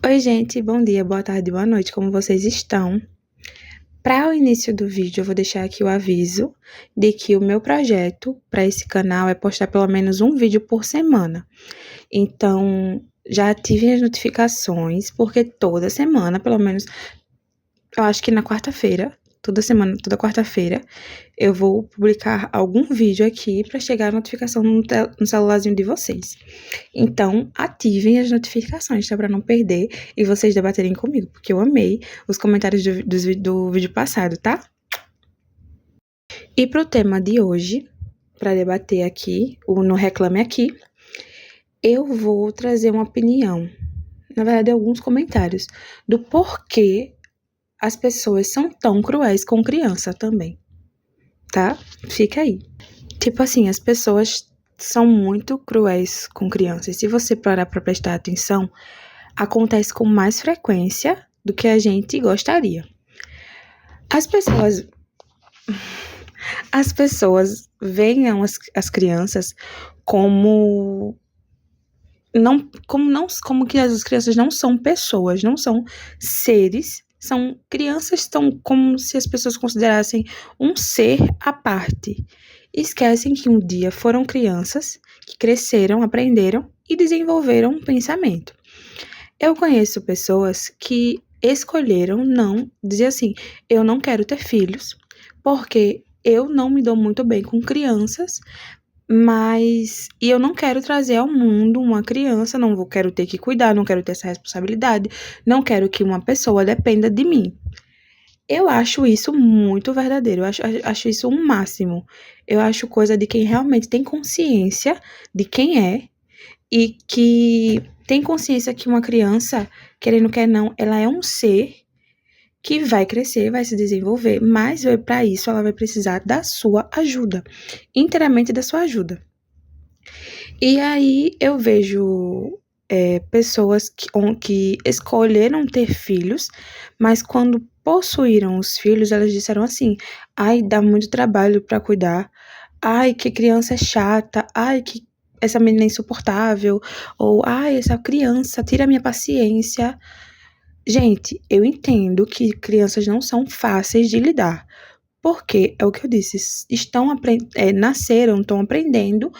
Oi, gente, bom dia, boa tarde, boa noite, como vocês estão? Para o início do vídeo, eu vou deixar aqui o aviso de que o meu projeto para esse canal é postar pelo menos um vídeo por semana. Então, já ativem as notificações, porque toda semana, pelo menos, eu acho que na quarta-feira, toda semana, toda quarta-feira, eu vou publicar algum vídeo aqui para chegar a notificação no celularzinho de vocês. Então, ativem as notificações, tá? Pra não perder e vocês debaterem comigo, porque eu amei os comentários do vídeo passado, tá? E pro tema de hoje, para debater aqui, no Reclame Aqui, eu vou trazer uma opinião, na verdade, alguns comentários, do porquê as pessoas são tão cruéis com criança também, tá? Fica aí. Tipo assim, as pessoas são muito cruéis com crianças. Se você parar pra prestar atenção, acontece com mais frequência do que a gente gostaria. As pessoas, as pessoas veem as crianças como como que as crianças não são pessoas, não são seres, são crianças tão como se as pessoas considerassem um ser à parte. Esquecem que um dia foram crianças que cresceram, aprenderam e desenvolveram um pensamento. Eu conheço pessoas que escolheram não dizer assim, eu não quero ter filhos, porque eu não me dou muito bem com crianças, e eu não quero trazer ao mundo uma criança, quero ter que cuidar, não quero ter essa responsabilidade, não quero que uma pessoa dependa de mim. Eu acho isso muito verdadeiro, eu acho isso um máximo. Eu acho coisa de quem realmente tem consciência de quem é e que tem consciência que uma criança, querendo quer não, ela é um ser que vai crescer, vai se desenvolver, mas para isso ela vai precisar da sua ajuda, inteiramente da sua ajuda. E aí eu vejo pessoas que escolheram ter filhos, mas quando possuíram os filhos, elas disseram assim: ai, dá muito trabalho para cuidar, ai, que criança chata, ai, que essa menina é insuportável, ou ai, essa criança tira a minha paciência. Gente, eu entendo que crianças não são fáceis de lidar, porque é o que eu disse, nasceram, estão aprendendo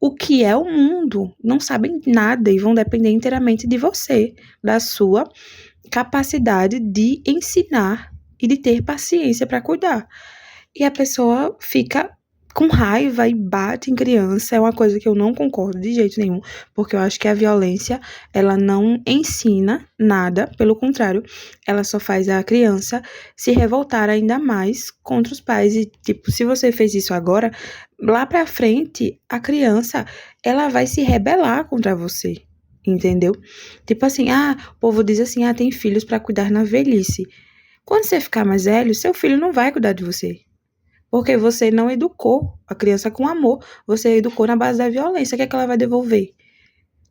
o que é o mundo, não sabem nada e vão depender inteiramente de você, da sua capacidade de ensinar e de ter paciência para cuidar. E a pessoa fica com raiva e bate em criança, é uma coisa que eu não concordo de jeito nenhum, porque eu acho que a violência, ela não ensina nada, pelo contrário, ela só faz a criança se revoltar ainda mais contra os pais e, tipo, se você fez isso agora, lá pra frente, a criança, ela vai se rebelar contra você, entendeu? Tipo assim, o povo diz assim, tem filhos pra cuidar na velhice. Quando você ficar mais velho, seu filho não vai cuidar de você. Porque você não educou a criança com amor, você educou na base da violência. O que é que ela vai devolver?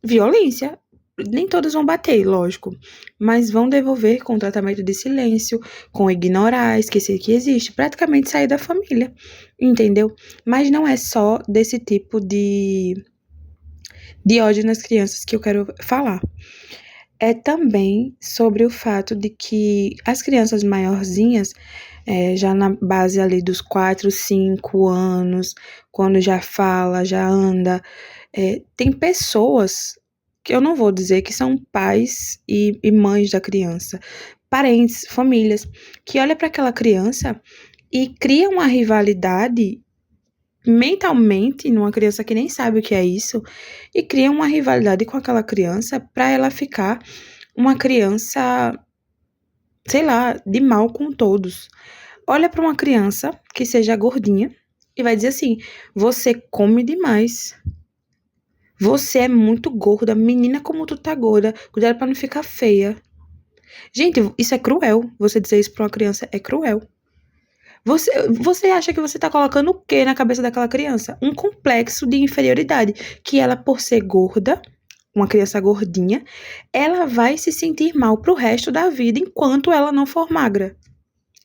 Violência. Nem todas vão bater, lógico, mas vão devolver com tratamento de silêncio, com ignorar, esquecer que existe, praticamente sair da família, entendeu? Mas não é só desse tipo de ódio nas crianças que eu quero falar. É também sobre o fato de que as crianças maiorzinhas, já na base ali dos 4, 5 anos, quando já fala, já anda, tem pessoas que eu não vou dizer que são pais e mães da criança, parentes, famílias, que olham para aquela criança e criam uma rivalidade mentalmente numa criança que nem sabe o que é isso e criam uma rivalidade com aquela criança para ela ficar uma criança, sei lá, de mal com todos. Olha para uma criança que seja gordinha e vai dizer assim: você come demais. Você é muito gorda, menina, como tu tá gorda, cuidado para não ficar feia. Gente, isso é cruel. Você dizer isso para uma criança é cruel. Você acha que você tá colocando o quê na cabeça daquela criança? Um complexo de inferioridade, que ela, por ser gorda, uma criança gordinha, ela vai se sentir mal pro resto da vida enquanto ela não for magra.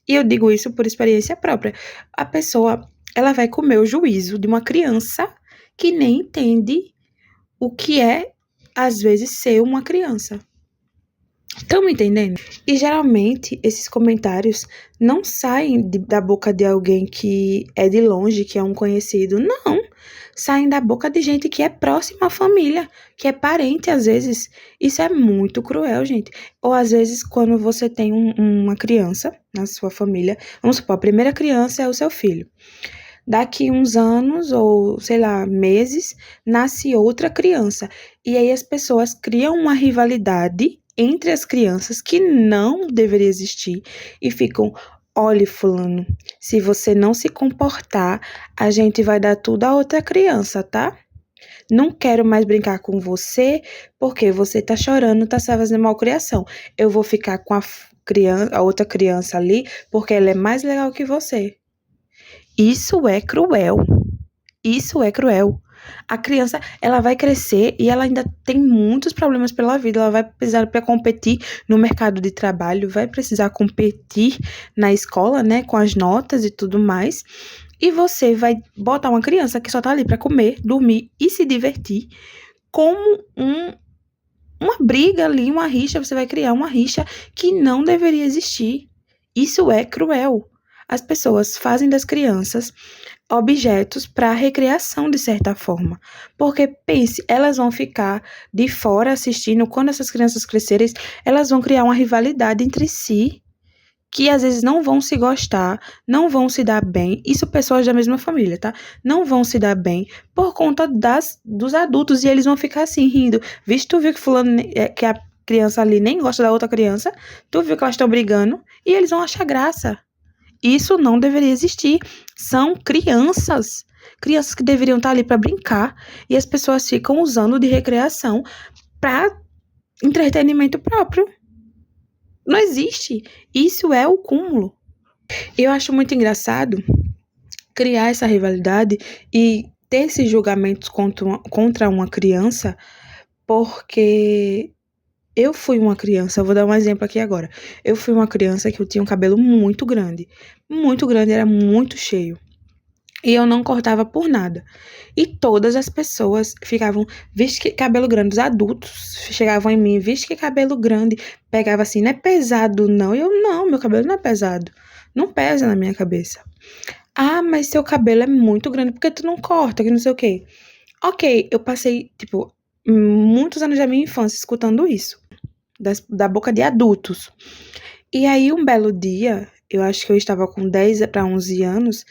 E eu digo isso por experiência própria. A pessoa, ela vai comer o juízo de uma criança que nem entende o que é, às vezes, ser uma criança. Estão me entendendo? E geralmente esses comentários não saem da boca de alguém que é de longe, que é um conhecido. Não. Saem da boca de gente que é próxima à família, que é parente às vezes. Isso é muito cruel, gente. Ou às vezes, quando você tem uma criança na sua família, vamos supor, a primeira criança é o seu filho. Daqui uns anos, ou sei lá, meses, nasce outra criança. E aí as pessoas criam uma rivalidade entre as crianças que não deveria existir e ficam: olhe, fulano, se você não se comportar, a gente vai dar tudo a outra criança, tá? Não quero mais brincar com você porque você tá chorando, tá fazendo malcriação. Eu vou ficar com criança, a outra criança ali porque ela é mais legal que você. Isso é cruel. Isso é cruel. A criança, ela vai crescer e ela ainda tem muitos problemas pela vida. Ela vai precisar para competir no mercado de trabalho, vai precisar competir na escola, né, com as notas e tudo mais. E você vai botar uma criança que só tá ali para comer, dormir e se divertir como uma briga ali, uma rixa. Você vai criar uma rixa que não deveria existir. Isso é cruel. As pessoas fazem das crianças objetos para recreação de certa forma. Porque pense, elas vão ficar de fora assistindo, quando essas crianças crescerem, elas vão criar uma rivalidade entre si, que às vezes não vão se gostar, não vão se dar bem, isso pessoas da mesma família, tá? Não vão se dar bem por conta dos adultos, e eles vão ficar assim, rindo. Vixe, tu viu que fulano, que a criança ali nem gosta da outra criança, tu viu que elas estão brigando, e eles vão achar graça. Isso não deveria existir. São crianças. Crianças que deveriam estar ali para brincar. E as pessoas ficam usando de recreação para entretenimento próprio. Não existe. Isso é o cúmulo. Eu acho muito engraçado criar essa rivalidade e ter esses julgamentos contra uma criança, porque eu fui uma criança, eu vou dar um exemplo aqui agora. Eu fui uma criança que eu tinha um cabelo muito grande, era muito cheio. E eu não cortava por nada. E todas as pessoas ficavam, vixe que cabelo grande, os adultos chegavam em mim, vixe que cabelo grande, pegava assim, não é pesado não. E eu, não, meu cabelo não é pesado, não pesa na minha cabeça. Ah, mas seu cabelo é muito grande, por que tu não corta, que não sei o quê. Ok, eu passei, tipo, muitos anos da minha infância escutando isso da boca de adultos. E aí, um belo dia, eu acho que eu estava com 10 para 11 anos,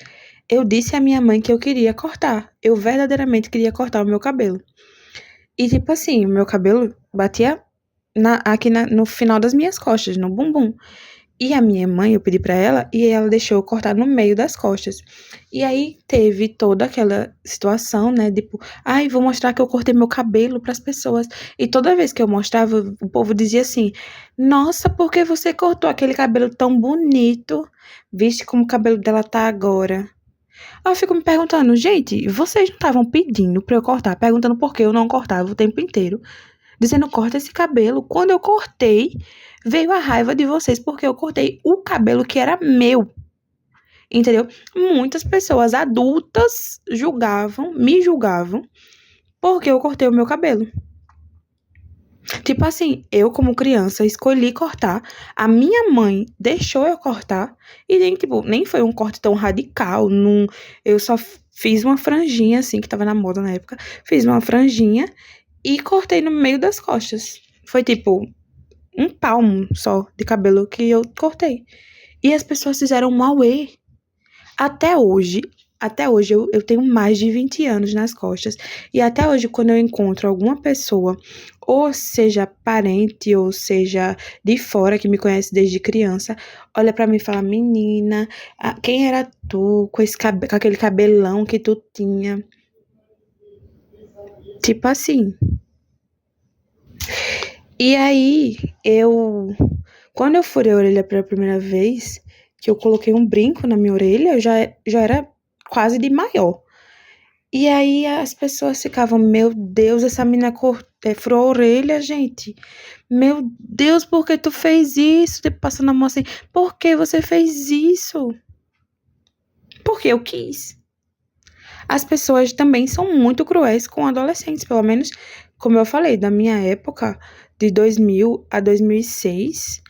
eu disse à minha mãe que eu queria cortar. Eu verdadeiramente queria cortar o meu cabelo. E, tipo assim, o meu cabelo batia aqui no final das minhas costas, no bumbum. E a minha mãe, eu pedi pra ela, e ela deixou eu cortar no meio das costas. E aí teve toda aquela situação, né? Tipo, ai, vou mostrar que eu cortei meu cabelo pras pessoas. E toda vez que eu mostrava, o povo dizia assim: nossa, por que você cortou aquele cabelo tão bonito? Viste como o cabelo dela tá agora. Aí eu fico me perguntando, gente, vocês não estavam pedindo pra eu cortar, perguntando por que eu não cortava o tempo inteiro, dizendo corta esse cabelo. Quando eu cortei, veio a raiva de vocês porque eu cortei o cabelo que era meu. Entendeu? Muitas pessoas adultas me julgavam porque eu cortei o meu cabelo. Tipo assim, eu como criança escolhi cortar, a minha mãe deixou eu cortar e nem foi um corte tão radical, não, eu só fiz uma franjinha assim que tava na moda na época, fiz uma franjinha e cortei no meio das costas. Foi tipo um palmo só de cabelo que eu cortei. E as pessoas fizeram um auê. Até hoje, eu tenho mais de 20 anos nas costas. E até hoje, quando eu encontro alguma pessoa, ou seja parente, ou seja de fora, que me conhece desde criança, olha pra mim e fala: menina, quem era tu com com aquele cabelão que tu tinha? Tipo assim. E aí, quando eu furei a orelha pela primeira vez, que eu coloquei um brinco na minha orelha, eu já era quase de maior. E aí as pessoas ficavam: meu Deus, essa menina furou a orelha, gente. Meu Deus, por que tu fez isso? Tipo, passando a mão assim, por que você fez isso? Porque eu quis. As pessoas também são muito cruéis com adolescentes, pelo menos, como eu falei, da minha época, de 2000 a 2006,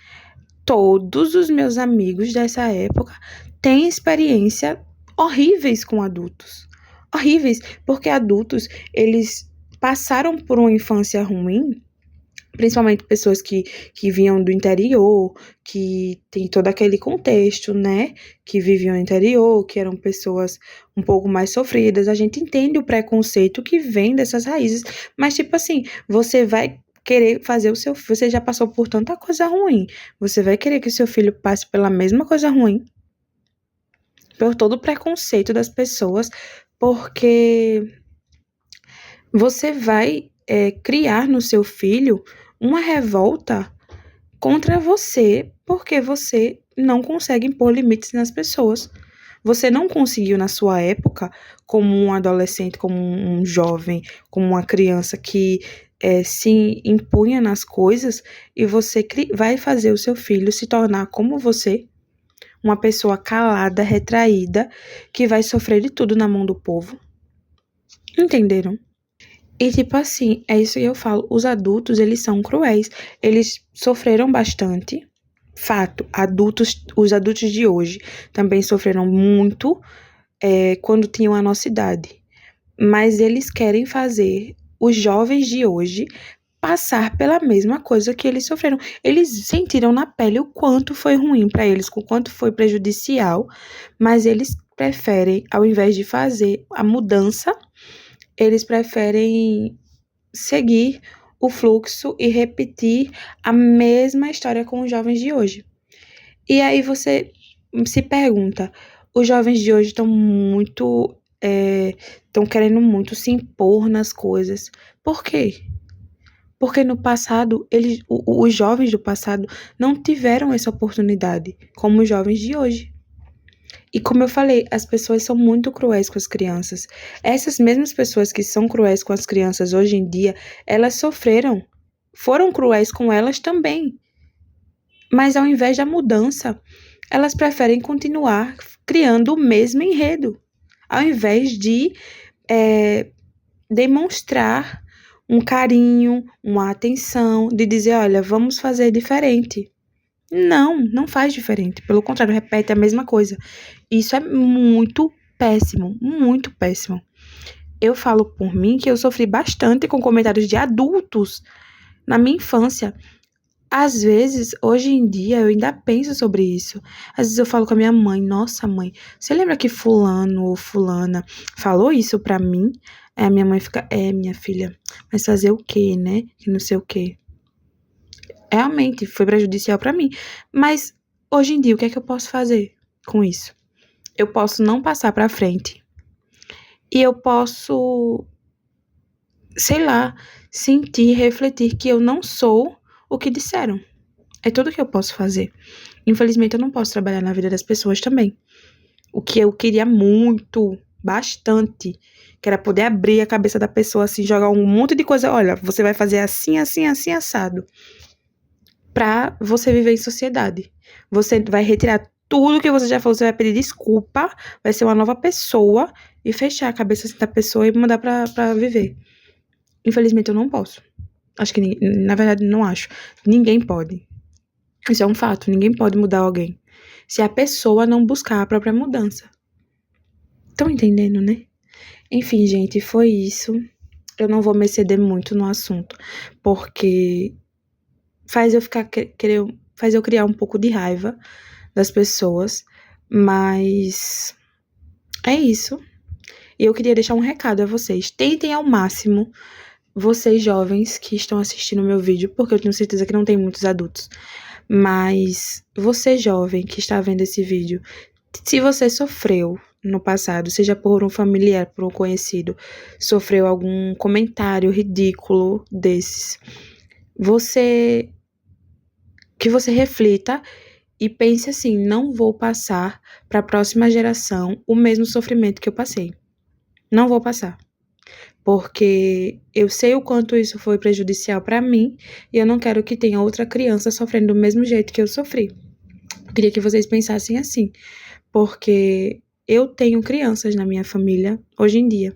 todos os meus amigos dessa época têm experiência horríveis com adultos. Horríveis, porque adultos, eles passaram por uma infância ruim, principalmente pessoas que vinham do interior, que tem todo aquele contexto, né? Que viviam no interior, que eram pessoas um pouco mais sofridas. A gente entende o preconceito que vem dessas raízes, mas, tipo assim, você vai querer fazer o seu filho, você já passou por tanta coisa ruim, você vai querer que o seu filho passe pela mesma coisa ruim, por todo o preconceito das pessoas, porque você vai criar no seu filho uma revolta contra você, porque você não consegue impor limites nas pessoas. Você não conseguiu na sua época, como um adolescente, como um jovem, como uma criança que se impunha nas coisas, e você vai fazer o seu filho se tornar como você, uma pessoa calada, retraída, que vai sofrer de tudo na mão do povo. Entenderam? E, tipo assim, é isso que eu falo. Os adultos, eles são cruéis. Eles sofreram bastante. Fato, os adultos de hoje também sofreram muito quando tinham a nossa idade. Mas eles querem fazer os jovens de hoje passar pela mesma coisa que eles sofreram. Eles sentiram na pele o quanto foi ruim para eles, o quanto foi prejudicial, mas eles preferem, ao invés de fazer a mudança, eles preferem seguir o fluxo e repetir a mesma história com os jovens de hoje. E aí você se pergunta, os jovens de hoje estão querendo muito se impor nas coisas. Por quê? Porque no passado, os jovens do passado não tiveram essa oportunidade, como os jovens de hoje. E como eu falei, as pessoas são muito cruéis com as crianças. Essas mesmas pessoas que são cruéis com as crianças hoje em dia, elas foram cruéis com elas também. Mas ao invés da mudança, elas preferem continuar criando o mesmo enredo, ao invés de demonstrar um carinho, uma atenção, de dizer, olha, vamos fazer diferente. Não faz diferente. Pelo contrário, repete a mesma coisa. Isso é muito péssimo, muito péssimo. Eu falo por mim que eu sofri bastante com comentários de adultos na minha infância. Às vezes, hoje em dia, eu ainda penso sobre isso. Às vezes eu falo com a minha mãe, nossa mãe, você lembra que fulano ou fulana falou isso pra mim? Aí a minha mãe fica, minha filha, mas fazer o quê, né? Que não sei o quê. Realmente, foi prejudicial pra mim. Mas, hoje em dia, o que é que eu posso fazer com isso? Eu posso não passar pra frente. E eu posso, sei lá, sentir, refletir que eu não sou o que disseram. É tudo que eu posso fazer. Infelizmente, eu não posso trabalhar na vida das pessoas também. O que eu queria muito, bastante, que era poder abrir a cabeça da pessoa, assim, jogar um monte de coisa. Olha, você vai fazer assim, assim, assim, assado. Pra você viver em sociedade. Você vai retirar tudo que você já falou, você vai pedir desculpa, vai ser uma nova pessoa e fechar a cabeça assim, da pessoa e mandar pra viver. Infelizmente, eu não posso. Acho que, na verdade, não acho. Ninguém pode. Isso é um fato, ninguém pode mudar alguém se a pessoa não buscar a própria mudança. Estão entendendo, né? Enfim, gente, foi isso. Eu não vou me exceder muito no assunto, porque faz eu criar um pouco de raiva das pessoas, mas é isso. E eu queria deixar um recado a vocês. Tentem ao máximo, vocês jovens que estão assistindo o meu vídeo, porque eu tenho certeza que não tem muitos adultos, mas você jovem que está vendo esse vídeo, se você sofreu no passado, seja por um familiar, por um conhecido, sofreu algum comentário ridículo desses, que você reflita e pense assim, não vou passar para a próxima geração o mesmo sofrimento que eu passei. Não vou passar. Porque eu sei o quanto isso foi prejudicial para mim e eu não quero que tenha outra criança sofrendo do mesmo jeito que eu sofri. Eu queria que vocês pensassem assim, porque eu tenho crianças na minha família hoje em dia.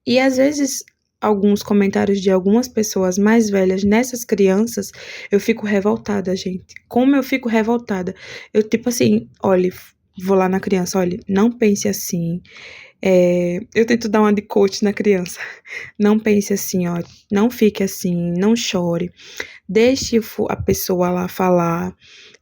E às vezes alguns comentários de algumas pessoas mais velhas nessas crianças, eu fico revoltada, gente. Como eu fico revoltada? Eu, tipo assim, olha, vou lá na criança, olha, não pense assim. Eu tento dar uma de coach na criança. Não pense assim, ó, não fique assim, não chore. Deixe a pessoa lá falar,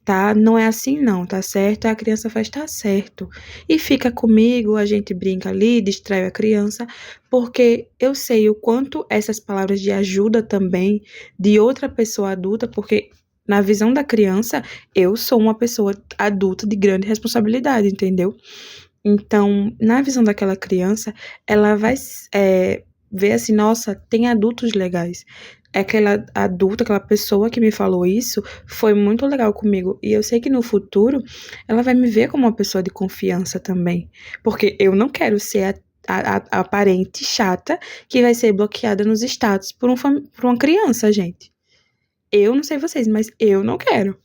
tá? Não é assim não, tá certo? A criança faz tá certo. E fica comigo, a gente brinca ali, distrai a criança, porque eu sei o quanto essas palavras de ajuda também de outra pessoa adulta, porque na visão da criança, eu sou uma pessoa adulta de grande responsabilidade, entendeu? Então, na visão daquela criança, ela vai ver assim, nossa, tem adultos legais. Aquela adulta, aquela pessoa que me falou isso, foi muito legal comigo. E eu sei que no futuro ela vai me ver como uma pessoa de confiança também. Porque eu não quero ser a parente chata que vai ser bloqueada nos status por uma criança, gente. Eu não sei vocês, mas eu não quero.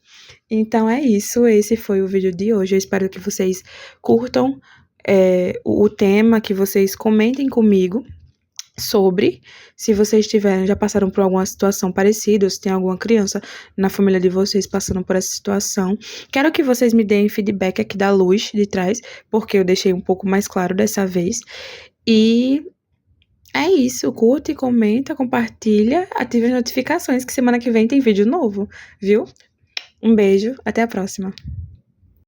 Então é isso, esse foi o vídeo de hoje. Eu espero que vocês curtam o tema, que vocês comentem comigo sobre, se vocês tiverem, já passaram por alguma situação parecida, ou se tem alguma criança na família de vocês passando por essa situação. Quero que vocês me deem feedback aqui da luz de trás, porque eu deixei um pouco mais claro dessa vez. E é isso, curte, comenta, compartilha, ative as notificações, que semana que vem tem vídeo novo, viu? Um beijo, até a próxima.